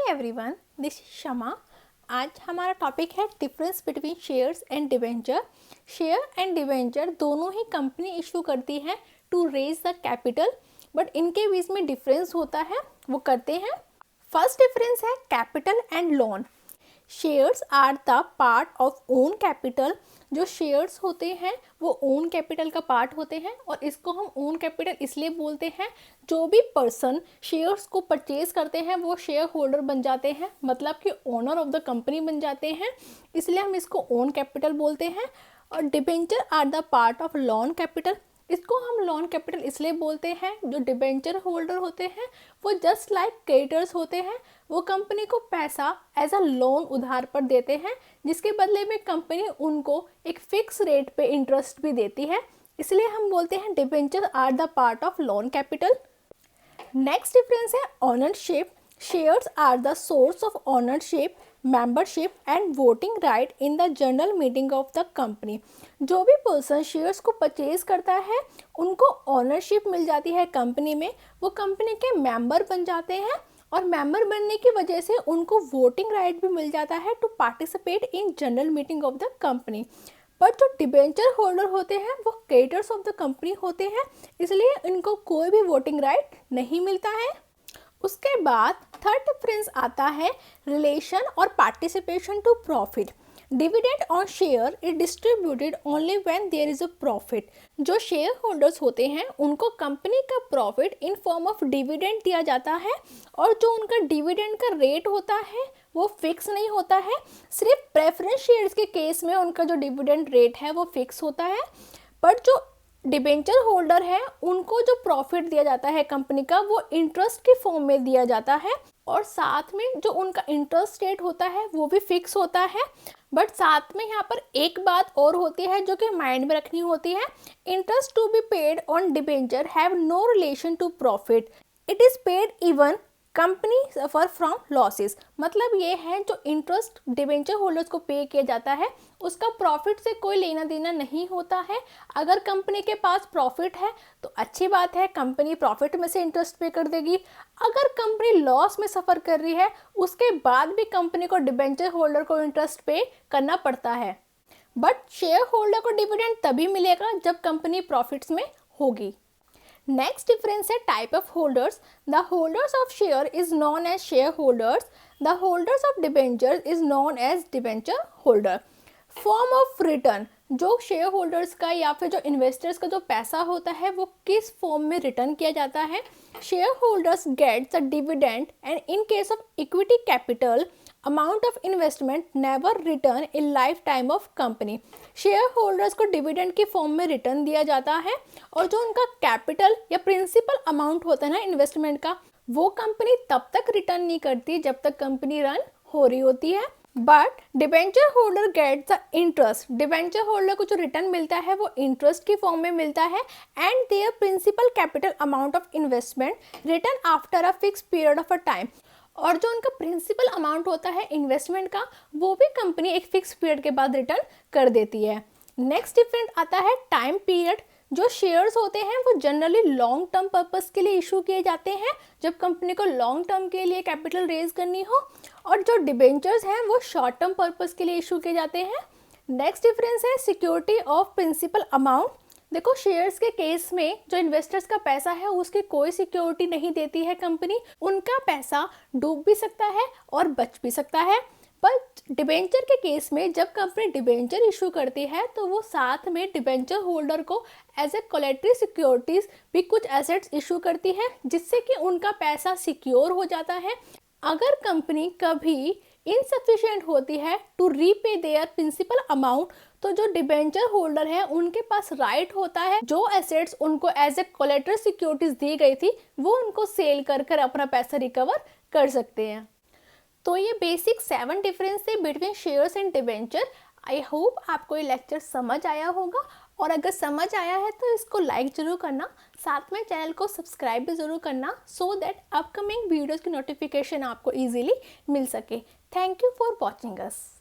Everyone, this शमा। आज हमारा topic है difference between shares and debenture. Share and debenture दोनों ही कंपनी इशू करती है to raise the capital, but इनके बीच में डिफरेंस होता है, वो करते हैं। फर्स्ट डिफरेंस है capital and loan. Shares are the part of own capital. जो शेयर्स होते हैं वो ओन कैपिटल का पार्ट होते हैं, और इसको हम ओन कैपिटल इसलिए बोलते हैं, जो भी पर्सन शेयर्स को परचेज करते हैं वो शेयर होल्डर बन जाते हैं, मतलब कि ओनर ऑफ द कंपनी बन जाते हैं, इसलिए हम इसको ओन कैपिटल बोलते हैं। और debenture are the part of loan capital. इसको हम लोन कैपिटल इसलिए बोलते हैं, जो डिबेंचर होल्डर होते हैं वो जस्ट लाइक क्रेडिटर्स होते हैं, वो कंपनी को पैसा एज अ लोन उधार पर देते हैं, जिसके बदले में कंपनी उनको एक फिक्स रेट पे इंटरेस्ट भी देती है, इसलिए हम बोलते हैं debenture are the part of loan capital. Next difference है ownership. Shares are the source of ownership, membership and voting right in the general meeting of the company. जो भी पर्सन शेयर्स को परचेज करता है उनको ओनरशिप मिल जाती है company में, वो कंपनी के मेंबर बन जाते हैं, और मेंबर बनने की वजह से उनको वोटिंग राइट भी मिल जाता है to participate in general meeting of the company. पर जो डिबेंचर होल्डर होते हैं वो क्रेडिटर्स ऑफ द कंपनी होते हैं, इसलिए इनको कोई भी वोटिंग राइट नहीं मिलता है। उसके बाद थर्ड डिफरेंस आता है रिलेशन और participation to profit. Dividend on share is distributed only when there is a profit. जो शेयर होल्डर्स होते हैं उनको कंपनी का profit in form of dividend दिया जाता है, और जो उनका डिविडेंड का रेट होता है वो फिक्स नहीं होता है। सिर्फ प्रेफरेंस शेयर्स के केस में उनका जो डिविडेंड रेट है वो फिक्स होता है, बट जो डिबेंचर होल्डर है उनको जो प्रॉफिट दिया जाता है कंपनी का वो इंटरेस्ट के फॉर्म में दिया जाता है, और साथ में जो उनका इंटरेस्ट रेट होता है वो भी फिक्स होता है। बट साथ में यहाँ पर एक बात और होती है जो कि माइंड में रखनी होती है, interest to be paid on debenture have no relation to profit, it is paid even company suffer from losses. मतलब ये है, जो इंटरेस्ट डिबेंचर होल्डर्स को पे किया जाता है उसका प्रॉफिट से कोई लेना देना नहीं होता है। अगर कंपनी के पास प्रॉफिट है तो अच्छी बात है, कंपनी प्रॉफिट में से इंटरेस्ट पे कर देगी। अगर कंपनी लॉस में सफ़र कर रही है उसके बाद भी कंपनी को डिबेंचर होल्डर को इंटरेस्ट पे करना पड़ता है, बट शेयर होल्डर को डिविडेंड तभी मिलेगा जब कंपनी प्रॉफिट्स में होगी। नेक्स्ट डिफरेंस है type of holders. The holders of share is known as share holders, the holders of debenture is known as debenture holder. Form of return, जो share holders का या फिर जो इन्वेस्टर्स का जो पैसा होता है वो किस फॉर्म में रिटर्न किया जाता है। Share holders gets a dividend, and in case of equity capital amount of investment never return in life time of company. Share holders को डिविडेंड के फॉर्म में रिटर्न दिया जाता है, और जो उनका कैपिटल या प्रिंसिपल अमाउंट होता है ना इन्वेस्टमेंट का, वो कंपनी तब तक रिटर्न नहीं करती जब तक कंपनी रन हो रही होती है। But debenture holder gets the interest. Debenture holder को जो रिटर्न मिलता है वो इंटरेस्ट की फॉर्म में मिलता है, and their principal capital amount of investment return after a fix period of a time. और जो उनका प्रिंसिपल अमाउंट होता है इन्वेस्टमेंट का वो भी कंपनी एक फिक्स पीरियड के बाद रिटर्न कर देती है। नेक्स्ट डिफरेंट आता है टाइम पीरियड। जो शेयर्स होते हैं वो जनरली लॉन्ग टर्म पर्पस के लिए इशू किए जाते हैं, जब कंपनी को लॉन्ग टर्म के लिए कैपिटल रेज करनी हो, और जो डिबेंचर्स हैं वो शॉर्ट टर्म पर्पस के लिए इशू किए जाते हैं। नेक्स्ट डिफरेंस है सिक्योरिटी ऑफ प्रिंसिपल अमाउंट। देखो, शेयर्स के केस में जो इन्वेस्टर्स का पैसा है उसकी कोई सिक्योरिटी नहीं देती है कंपनी, उनका पैसा डूब भी सकता है और बच भी सकता है। पर डिबेंचर के केस में जब कंपनी डिबेंचर इशू करती है तो वो साथ में डिबेंचर होल्डर को एज ए कोलेटरी सिक्योरिटीज भी कुछ एसेट्स इशू करती है, जिससे कि उनका पैसा सिक्योर हो जाता है। अगर कंपनी कभी इनसफिशिएंट होती है to repay their principal amount, तो जो डिबेंचर होल्डर है उनके पास राइट होता है जो एसेट्स उनको एज ए कोलेटरल सिक्योरिटीज दी गई थी वो उनको सेल कर कर अपना पैसा रिकवर कर सकते हैं। तो ये बेसिक 7 डिफरेंस थे between shares and debenture. I hope आपको ये लेक्चर समझ आया होगा, और अगर समझ आया है तो इसको लाइक ज़रूर करना, साथ में चैनल को सब्सक्राइब भी ज़रूर करना, सो दैट अपकमिंग वीडियोज़ की नोटिफिकेशन आपको ईजिली मिल सके। Thank you for watching us.